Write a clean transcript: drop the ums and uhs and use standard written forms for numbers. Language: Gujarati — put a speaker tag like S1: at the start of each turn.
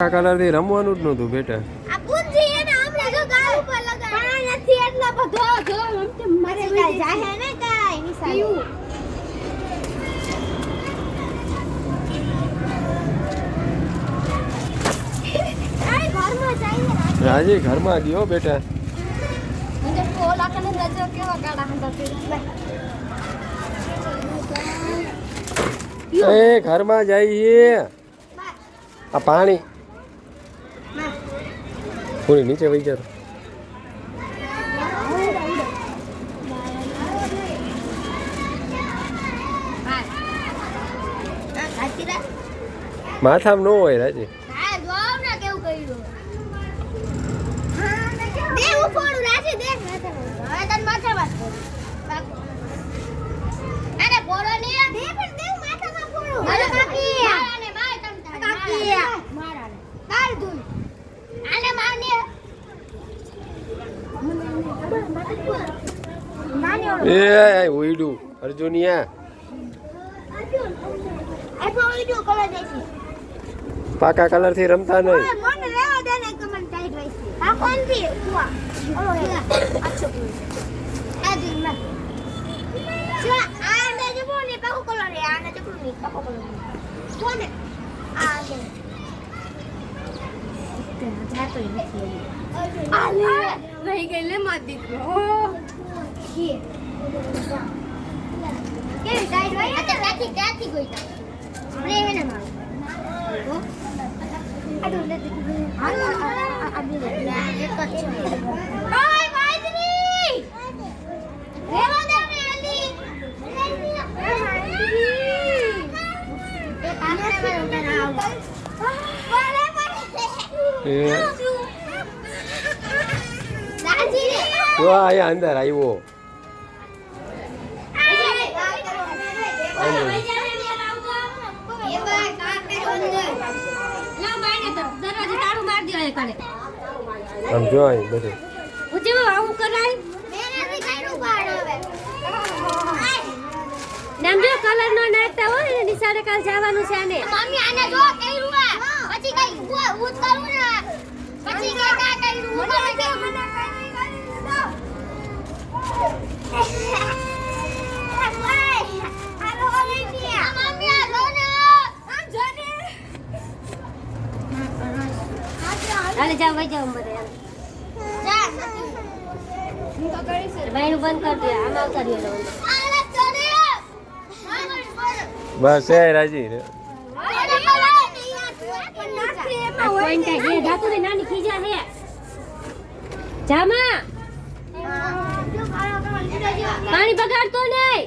S1: આ કલર થી રમવાનું જ નતું બેટા.
S2: આ પૂંજી એને હમણે જો ગાલ ઉપર લગાડ પણ નથી એટલા બધો જો હમતે મારે જાહે ને કાઈ નિશાન આય ઘરમાં જઈને
S1: રાજી ઘરમાં ગયો બેટા.
S2: મને કોલ આકને નજર કેવા ગાડા હંદા
S1: એ ઘરમાં જઈએ. આ પાણી પૂરી નીચે વહી જતો. માથામાં ન હોય રાજી.
S2: હા જોવ ને કેવું કર્યું દે ઉફોડું રાજી દે હવે તન માથામાં અરે પોરો ને દે પણ દે માથામાં પોરો અરે કાકી આને માર તમ કાકી મારાને કાલ દુઈ આને મારને
S1: એ ઉઈડું અર્જુનિયા પાકા કલર થી રમતા નહીં.
S2: મને રેવા દે ને કમન ટાઈટ રહી છે આ કોણ થી કુવા ઓલો અચ્છો આ દિન માં જો આ ને જો બોને પાકો કલર રે આ ને જો બોને પાકો કલર કોને આ કે જાતો નથી આ લે રહી ગઈ લે મત દીકરો કે ટાઈટ હોય આ ત્યાંથી ગઈ તા રે ને માર aduh lihat itu ambil dekat oi Maidri rewa deh Andi
S1: wah ya અંદર આવ્યો. આમ જો અહીં બધું
S2: ઉજે આવું કરાય મેનાથી કાઈનું પાડ હવે નામ જો કલર નો નાખતા હોય ને નિશાળે કાલ જવાનું છે આને મમ્મી આને જો કર્યું પછી કઈ ઉત કરું ને પછી કે કા કર્યું મને કે મને કઈ કરી દો આલો ઓલિમ્પિયા મમ્મી આ લો ને આમ જો ને હાલે જાવ વઈ જાવ બધે જા હું તો કરી છે ભાઈ નું બંધ કર દે આમ આવતા રહ્યો આલે ચડે
S1: બસ એ રાજી
S2: નાની ખીજા હે જામા પાણી બગાડતો નહીં